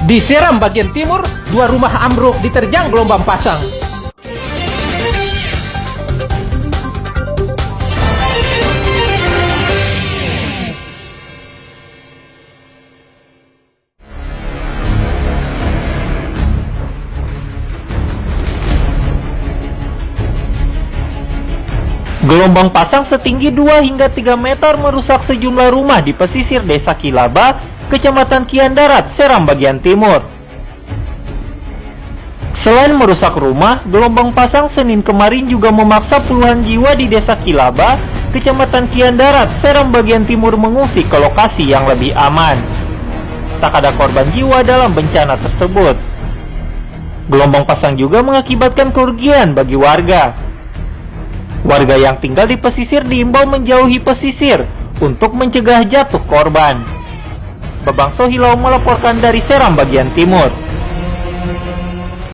Di Seram bagian timur, 2 rumah ambruk diterjang gelombang pasang. Gelombang pasang setinggi 2 hingga 3 meter merusak sejumlah rumah di pesisir Desa Kilaba, Kecamatan Kian Darat, Seram bagian timur. Selain merusak rumah, gelombang pasang Senin kemarin juga memaksa puluhan jiwa di Desa Kilaba, Kecamatan Kian Darat, Seram bagian timur mengungsi ke lokasi yang lebih aman. Tak ada korban jiwa dalam bencana tersebut. Gelombang pasang juga mengakibatkan kerugian bagi warga. Warga yang tinggal di pesisir diimbau menjauhi pesisir untuk mencegah jatuh korban. Babang Sohilau melaporkan dari Seram bagian timur.